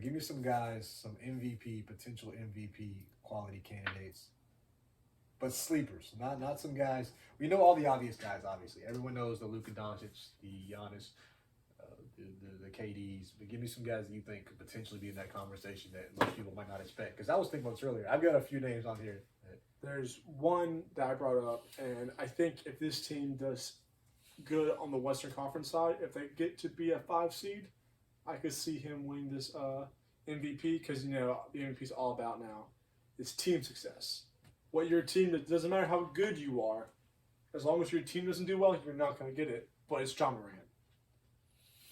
but give me some guys, some MVP, potential MVP quality candidates, but sleepers, not some guys. We know all the obvious guys. Obviously, everyone knows the Luka Doncic, the Giannis, the KDs. But give me some guys that you think could potentially be in that conversation that most people might not expect. Because I was thinking about this earlier. I've got a few names on here. There's one that I brought up, and I think if this team does good on the Western Conference side, if they get to be a 5 seed, I could see him winning this MVP because, the MVP is all about now. It's team success. What your team, it doesn't matter how good you are, as long as your team doesn't do well, you're not going to get it. But it's John Morant.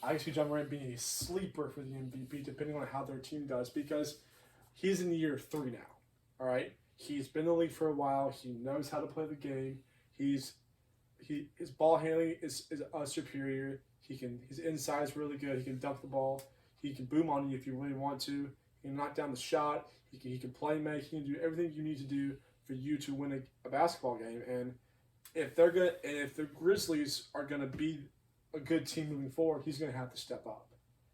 I see John Morant being a sleeper for the MVP depending on how their team does because he's in year 3 now. All right? He's been in the league for a while. He knows how to play the game. His ball handling is superior. His inside is really good. He can dunk the ball. He can boom on you if you really want to. He can knock down the shot. He can play make. He can do everything you need to do for you to win a basketball game. And if the Grizzlies are gonna be a good team moving forward, he's gonna have to step up.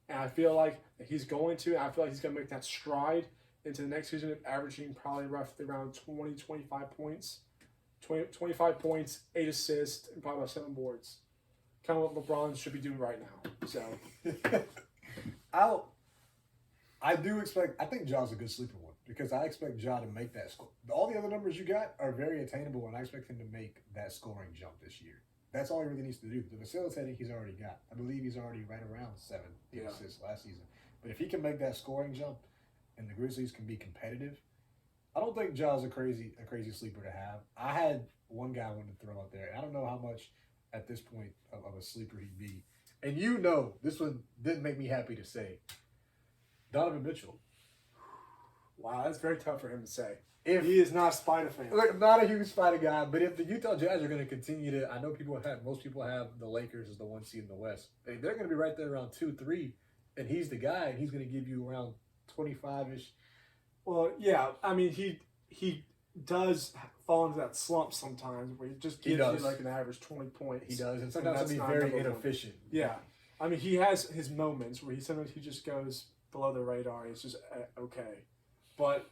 And I feel like he's going to. I feel like he's gonna make that stride into the next season, averaging probably roughly around 20, 25 points. 25 points, 8 assists, and probably about 7 boards. Kind of what LeBron should be doing right now. So, I think Ja's a good sleeper one because I expect Ja to make that score. All the other numbers you got are very attainable, and I expect him to make that scoring jump this year. That's all he really needs to do. The facilitating he's already got. I believe he's already right around 7 assists last season. But if he can make that scoring jump, and the Grizzlies can be competitive, I don't think Ja's a crazy sleeper to have. I had one guy I wanted to throw out there, and I don't know how much at this point of a sleeper he'd be. And this one didn't make me happy to say. Donovan Mitchell. Wow, that's very tough for him to say. If he is not a Spider fan. Look, not a huge Spider guy, but if the Utah Jazz are going to continue to, I know most people have the Lakers as the 1 seed in the West. They're going to be right there around 2-3, and he's the guy, and he's going to give you around 25-ish. Well, yeah, I mean, he does fall into that slump sometimes where he just gives you like an average 20 points. He does, and sometimes he'll be very inefficient. Yeah. I mean, he has his moments where sometimes he just goes below the radar. It's just okay. But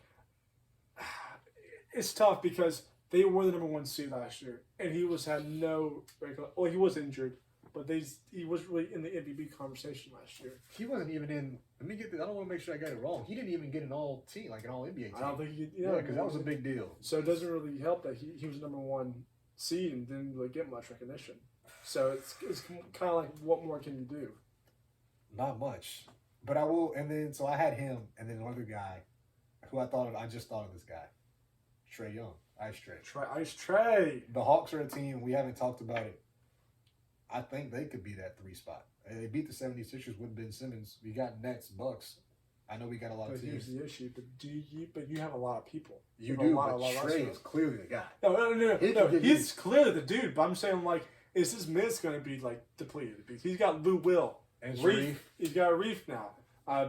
it's tough because they were the number 1 seed last year, and he had no regular. Well, he was injured, but he was really in the MVP conversation last year. He wasn't even in. Let me get this. I don't want to make sure I got it wrong. He didn't even get an all team, like an all NBA team. I don't think he did. Yeah, because that was a big deal. So it doesn't really help that he was number 1 seed and didn't really get much recognition. So it's kind of like, what more can you do? Not much. But I will, and then, so I had him, and then another guy who I just thought of this guy. Trey Young. Ice Trey. Ice Trey. The Hawks are a team, we haven't talked about it. I think they could be that 3 spot. They beat the 76ers with Ben Simmons. We got Nets, Bucks. I know we got a lot of teams. Here's the issue, but you have a lot of people. You do, but Trey is clearly the guy. No, he's clearly the dude, but I'm saying, like, is his minutes going to be, like, depleted? Because he's got Lou Will. And Reef. He's got Reef now.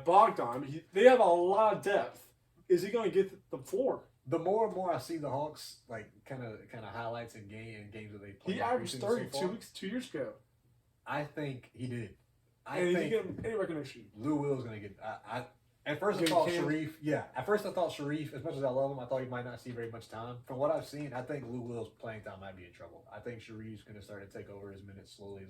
Bogdan. They have a lot of depth. Is he going to get the floor? The more and more I see the Hawks, like, kind of highlights in games that they play. He averaged 30 2 years ago. I think he did. And he didn't get any recognition. Lou Will's going to get. At first I thought Sharif. Yeah. At first I thought Sharif, as much as I love him, I thought he might not see very much time. From what I've seen, I think Lou Will's playing time might be in trouble. I think Sharif's going to start to take over his minutes slowly.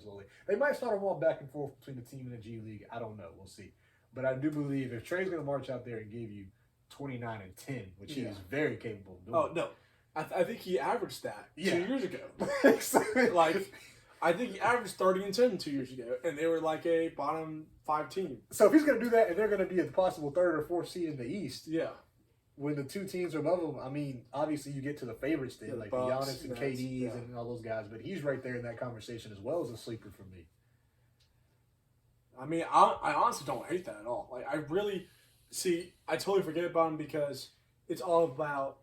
They might start them all back and forth between the team and the G League. I don't know. We'll see. But I do believe if Trey's going to march out there and give you 29 and 10, which he is very capable of doing. Oh, no. I think he averaged that 2 years ago. Like, I think he averaged 30 and 10 2 years ago, and they were like a bottom 5 team. So if he's going to do that, and they're going to be a possible 3rd or 4th seed in the East, yeah. When the 2 teams are above him, I mean, obviously you get to the favorites then, like Bucks, the Giannis and KDs and all those guys, but he's right there in that conversation as well as a sleeper for me. I mean, I honestly don't hate that at all. Like, I really I totally forget about him because it's all about,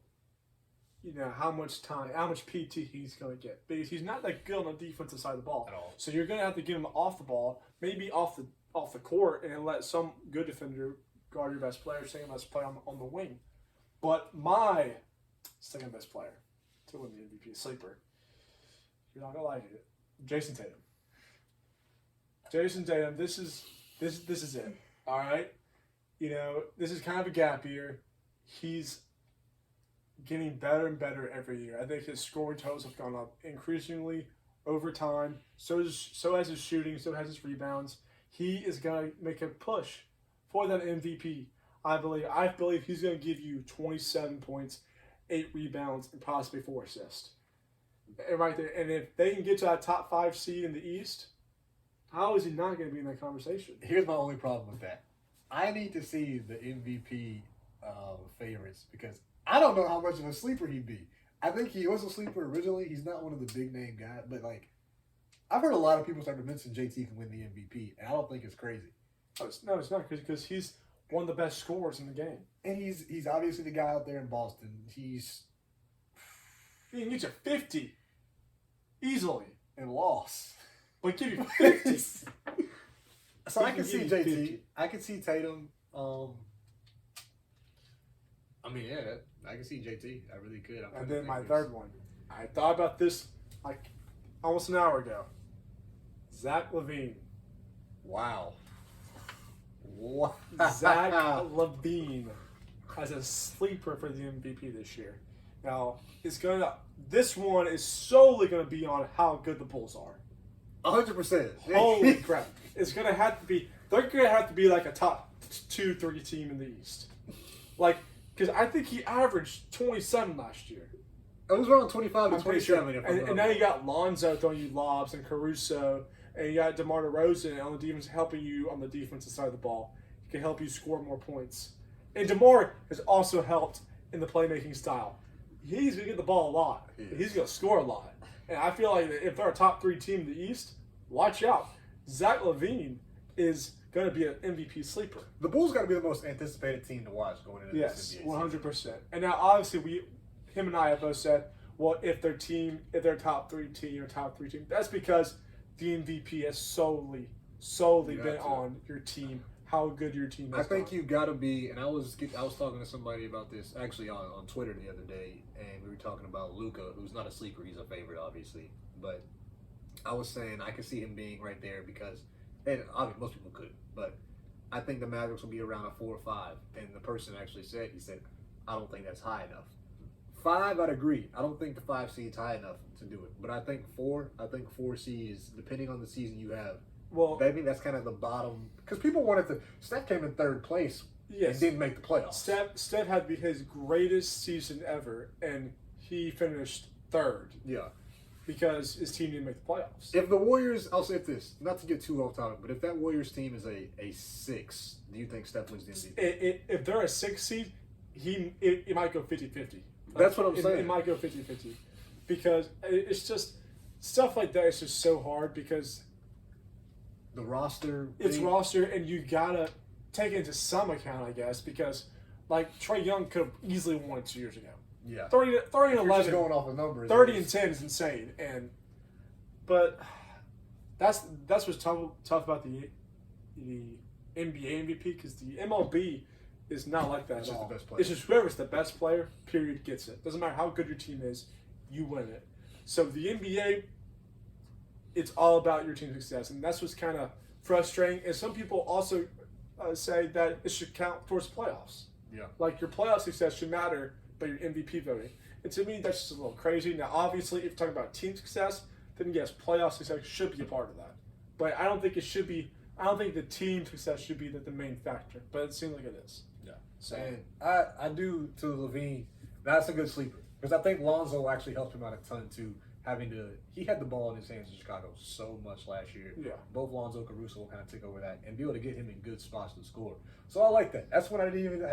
how much time, how much PT he's going to get. Because he's not that good on the defensive side of the ball. At all. So you're going to have to get him off the ball, maybe off the court, and let some good defender guard your best player, second best player on the wing. But my second best player to win the MVP sleeper, you're not going to like it, Jayson Tatum. Jayson Tatum, this is it. All right? this is kind of a gap year. He's getting better and better every year. I think his scoring totals have gone up increasingly over time. So has his shooting. So has his rebounds. He is going to make a push for that MVP. I believe he's going to give you 27 points, 8 rebounds, and possibly 4 assists. And right there. And if they can get to that top 5 seed in the East, how is he not going to be in that conversation? Here's my only problem with that. I need to see the MVP favorites because I don't know how much of a sleeper he'd be. I think he was a sleeper originally. He's not one of the big name guys, but I've heard a lot of people start to mention JT can win the MVP, and I don't think it's crazy. No, it's not because he's one of the best scorers in the game, and he's obviously the guy out there in Boston. He can get you 50 easily and lost, but give you 50. So I can see JT. 50. I can see Tatum. I can see JT. I really could. And then my third one. I thought about this almost an hour ago. Zach LaVine. Wow. Zach LaVine as a sleeper for the MVP this year. Now, this one is solely going to be on how good the Bulls are. 100%. Holy crap. It's going to have to be, they're going to have to be like a top 2-3 team in the East. Because I think he averaged 27 last year. It was around 25 to 27. Sure. And now you got Lonzo throwing you lobs and Caruso, and you got DeMar DeRozan on the defense helping you on the defensive side of the ball. He can help you score more points. And DeMar has also helped in the playmaking style. He's going to get the ball a lot. He's going to score a lot. And I feel like if they're a top 3 team in the East, watch out. Zach LaVine is going to be an MVP sleeper. The Bulls got to be the most anticipated team to watch going into this NBA season. 100%. And now, obviously, him and I have both said, well, if they're a top 3 team or top 3 team, that's because the MVP has solely been on your team, how good your team is. I think you got to be, and I was talking to somebody about this actually on Twitter the other day, and we were talking about Luka, who's not a sleeper, he's a favorite, obviously, but I was saying I could see him being right there because, and obviously most people could, but I think the Mavericks will be around a 4 or 5, and the person actually said, I don't think that's high enough. 5, I'd agree. I don't think the 5 seed's high enough to do it. But I think 4 seed is, depending on the season you have, maybe that's kind of the bottom. Because people wanted to, Steph came in 3rd place and didn't make the playoffs. Steph had his greatest season ever, and he finished 3rd. Yeah. Because his team didn't make the playoffs. If the Warriors, I'll say this, not to get too off topic, but if that Warriors team is a 6, do you think Steph wins the MVP? If they're a 6 seed, it might go 50-50. That's what I'm saying. It might go 50-50 because it's just stuff like that is just so hard because the roster. It's roster, and you gotta take it into some account, I guess, because Trey Young could have easily won it 2 years ago. Yeah, 30 and 11. Just going off the numbers. 30 and 10 is insane, but that's what's tough about the NBA MVP because the MLB is not like that at all. It's just whoever's the best player, period, gets it. Doesn't matter how good your team is, you win it. So the NBA, it's all about your team's success, and that's what's kind of frustrating. And some people also say that it should count towards playoffs. Yeah. Your playoff success should matter, but your MVP voting. And to me, that's just a little crazy. Now, obviously, if you're talking about team success, then yes, playoff success should be a part of that. But I don't think it should be. I don't think the team success should be the main factor. But it seems like it is. Yeah. So and I do to LaVine. That's a good sleeper because I think Lonzo actually helped him out a ton too. He had the ball in his hands in Chicago so much last year. Yeah. Both Lonzo and Caruso will kind of take over that and be able to get him in good spots to score. So I like that. That's what I didn't even think.